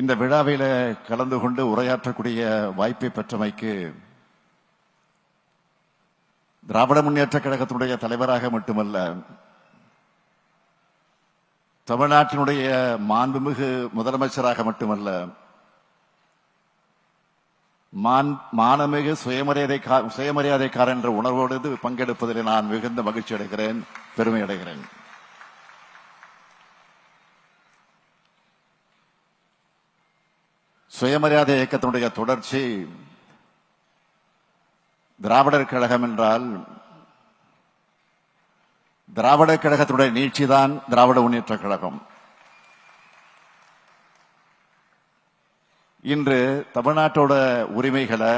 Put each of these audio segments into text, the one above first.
இந்த விழாவில கலந்து கொண்டு உரையாற்றக்கூடிய வாய்ப்பை பெற்றமைக்கு திராவிட முன்னேற்ற கழகத்தினுடைய தலைவராக மட்டுமல்ல, தமிழ்நாட்டினுடைய மாண்புமிகு முதலமைச்சராக மட்டுமல்ல, மானமிகு சுயமரியாதைக்காரன் என்ற உணர்வோடு பங்கெடுப்பதில் நான் மிகுந்த மகிழ்ச்சி அடைகிறேன், பெருமை அடைகிறேன். சுயமரியாதை இயக்கத்தினுடைய தொடர்ச்சி திராவிடர் கழகம் என்றால், திராவிடர் கழகத்தினுடைய நீட்சிதான் திராவிட முன்னேற்ற கழகம். இன்று தமிழ்நாட்டோட உரிமைகளை,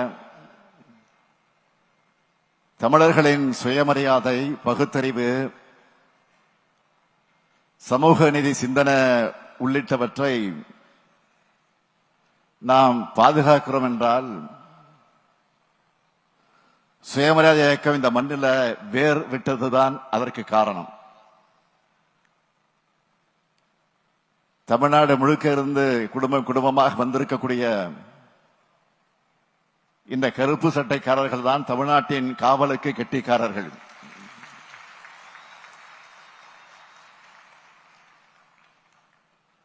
தமிழர்களின் சுயமரியாதை, பகுத்தறிவு, சமூக நீதி சிந்தனை உள்ளிட்டவற்றை நாம் பாதுகாக்கிறோம் என்றால், சுயமரியாதை இயக்கம் இந்த மண்ணில் வேர் விட்டதுதான் அதற்கு காரணம். தமிழ்நாடு முழுக்க இருந்து குடும்பமாக வந்திருக்கக்கூடிய இந்த கருப்பு சட்டைக்காரர்கள் தான் தமிழ்நாட்டின் காவலுக்கு கெட்டிக்காரர்கள்.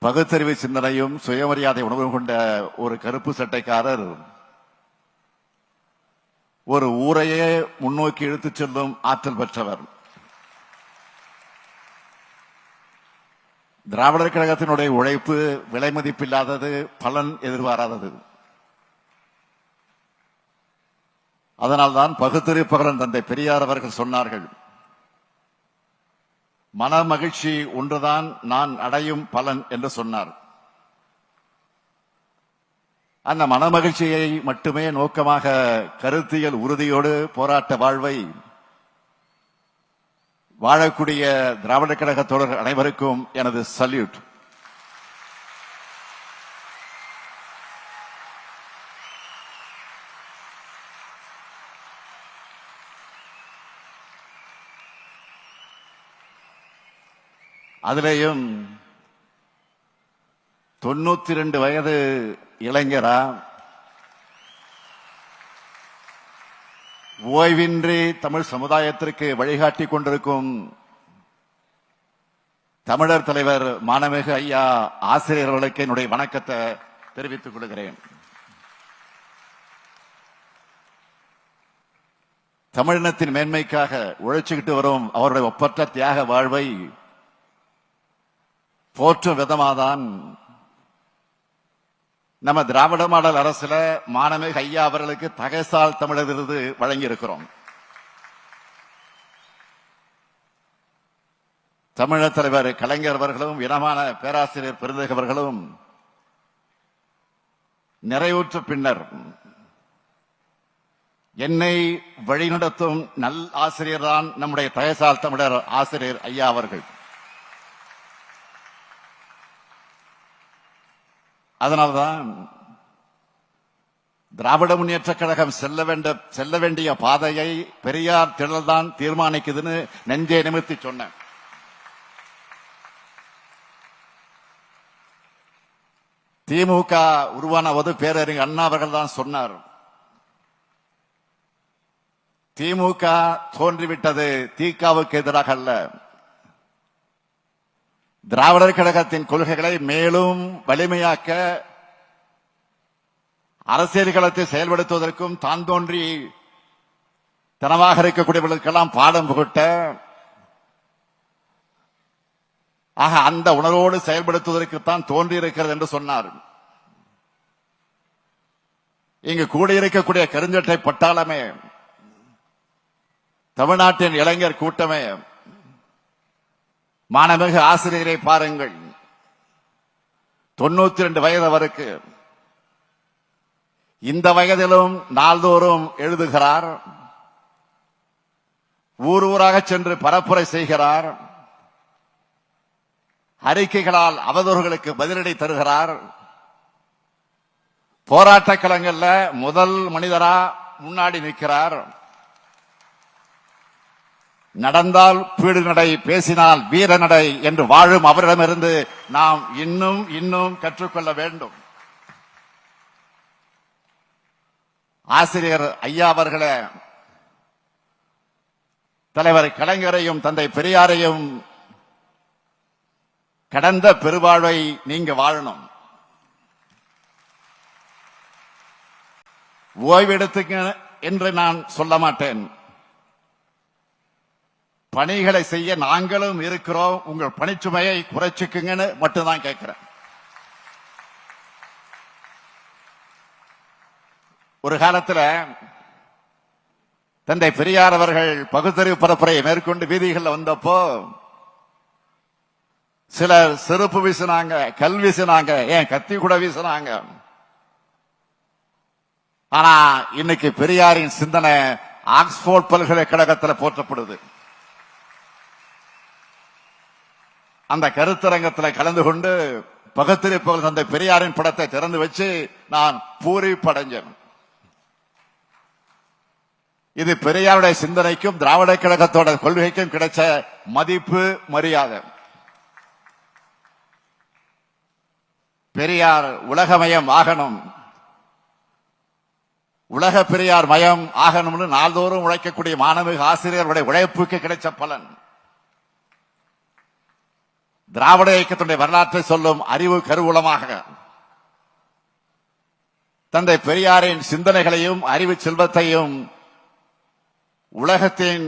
பகுத்தறிவு சிந்தனையும் சுயமரியாதை உணர்வும் கொண்ட ஒரு கருப்பு சட்டைக்காரர் ஒரு ஊரையே முன்னோக்கி இழுத்துச் செல்லும் ஆற்றல் பெற்றவர். திராவிடர் கழகத்தினுடைய உழைப்பு விலை மதிப்பில்லாதது, பலன் எதிர்பாராதது. அதனால்தான் பகுத்தறிவு பகலன் தந்தை பெரியார் அவர்கள் சொன்னார்கள், மன மகிழ்ச்சி ஒன்றுதான் நான் அடையும் பலன் என்று சொன்னார். அந்த மனமகிழ்ச்சியை மட்டுமே நோக்கமாக கருத்தியல் உறுதியோடு போராட்ட வாழ்வை வாழக்கூடிய திராவிட கழக தோழர்கள் அனைவருக்கும் எனது சல்யூட். அதிலேயும் 92 வயது இளைஞரா, ஓய்வின்றி தமிழ் சமுதாயத்திற்கு வழிகாட்டி கொண்டிருக்கும் தமிழர் தலைவர் மானமிகு ஐயா ஆசிரியர்களுக்கு என்னுடைய வணக்கத்தை தெரிவித்துக் கொள்கிறேன். தமிழினத்தின் மேன்மைக்காக உழைச்சுக்கிட்டு வரும் அவருடைய ஒப்பற்ற தியாக வாழ்வை போற்றும் விதமாதான் நம்ம திராவிட மாடல் அரசுல மானமிகு ஐயா அவர்களுக்கு தகைசால் தமிழர் விருது வழங்கி இருக்கிறோம். தமிழர் தலைவர் கலைஞர் அவர்களும் இனமான பேராசிரியர் பெருந்தகை அவர்களும் நிறைவுற்ற பின்னர் என்னை வழிநடத்தும் நல் ஆசிரியர் தான் நம்முடைய தகைசால் தமிழர் ஆசிரியர் ஐயா அவர்கள். அதனால்தான் திராவிட முன்னேற்ற கழகம் செல்ல வேண்டிய பாதையை பெரியார் திடல் தான் தீர்மானிக்குதுன்னு நெஞ்சே நிமிர்த்தி சொன்னேன். திமுக உருவான போது பேரறிஞர் அண்ணா அவர்கள் தான் சொன்னார், திமுக தோன்றிவிட்டது திகாவுக்கு எதிராக அல்ல, திராவிடர் கழகத்தின் கொள்கைகளை மேலும் வலிமையாக்க, அரசியல் களத்தை செயல்படுத்துவதற்கும் தான் தோன்றி தனமாக இருக்கக்கூடியவர்களுக்கெல்லாம் பாடம் புகட்ட, ஆக அந்த உணர்வோடு செயல்படுத்துவதற்குத்தான் தோன்றியிருக்கிறது என்று சொன்னார். இங்கு கூடியிருக்கக்கூடிய கருஞ்சட்டை பட்டாளமே, தமிழ்நாட்டின் இளைஞர் கூட்டமே, மானமிகு ஆசிரியரை பாருங்கள், 92 வயது அவருக்கு. இந்த வயதிலும் நாள்தோறும் எழுதுகிறார், ஊர் ஊராக சென்று பரப்புரை செய்கிறார், அறிக்கைகளால் அவதூறுகளுக்கு பதிலடி தருகிறார், போராட்ட களங்கள்ல முதல் மனிதரா முன்னாடி நிற்கிறார். நடந்தால் பீடு நடை, பேசினால் வீர நடை என்று வாழும் அவரிடமிருந்து நாம் இன்னும் கற்றுக்கொள்ள வேண்டும். ஆசிரியர் ஐயா அவர்களே, தலைவர் கலைஞரையும் தந்தை பெரியாரையும் கடந்த பெருவாழ்வை நீங்க வாழணும். ஓய்வெடுத்துங்க என்று நான் சொல்ல மாட்டேன். பணிகளை செய்ய நாங்களும் இருக்கிறோம், உங்கள் பணிச்சுமையை குறைச்சிக்குங்கன்னு மட்டும்தான் கேட்கிறேன். ஒரு காலத்தில் தந்தை பெரியார் அவர்கள் பகுத்தறிவு பரப்புரையை மேற்கொண்டு வீதிகளில் வந்தப்போ சிலர் செருப்பு வீசினாங்க, கல் வீசினாங்க, ஏன் கத்தி கூட வீசினாங்க. ஆனா இன்னைக்கு பெரியாரின் சிந்தனை ஆக்ஸ்போர்ட் பல்கலைக்கழகத்தில் போற்றப்படுது. அந்த கருத்தரங்கத்தில் கலந்து கொண்டு பகுத்தறிவு தந்தை பெரியாரின் படத்தை திறந்து வச்சு நான் பூரிப்படைஞ்சேன். இது பெரியாருடைய சிந்தனைக்கும் திராவிட கழகத்தோட கொள்கைக்கும் கிடைச்ச மதிப்பு, மரியாதை. பெரியார் உலகமயம் ஆகணும், உலக பெரியார் மயம் ஆகணும்னு நாள்தோறும் உழைக்கக்கூடிய மாணவிக ஆசிரியர்களுடைய உழைப்புக்கு கிடைச்ச பலன். திராவிட இயக்கத்துடைய வரலாற்றை சொல்லும் அறிவு கருவூலமாக தந்தை பெரியாரின் சிந்தனைகளையும் அறிவு செல்வத்தையும் உலகத்தின்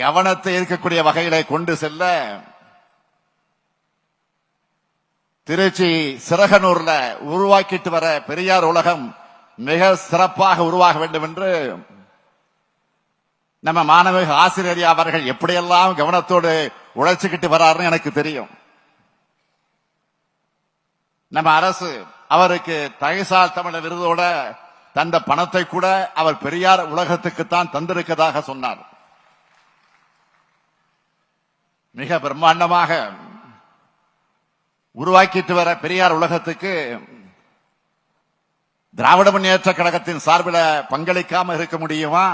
கவனத்தை ஈர்க்கக்கூடிய வகையிலே கொண்டு செல்ல திருச்சி சிறகனூர்ல உருவாக்கிட்டு வர பெரியார் உலகம் மிக சிறப்பாக உருவாக வேண்டும் என்று நம்ம மாணவிக ஆசிரியர் அவர்கள் எப்படியெல்லாம் கவனத்தோடு உழைச்சுக்கிட்டு வர்றாருன்னு எனக்கு தெரியும். நம்ம அரசு அவருக்கு தகைசால் தமிழர் விருதோட தந்த பணத்தை கூட அவர் பெரியார் உலகத்துக்குத்தான் தந்திருக்கதாக சொன்னார். மிக பிரம்மாண்டமாக உருவாக்கிட்டு வர பெரியார் உலகத்துக்கு திராவிட முன்னேற்ற கழகத்தின் சார்பில் பங்களிக்காம இருக்க முடியுமா?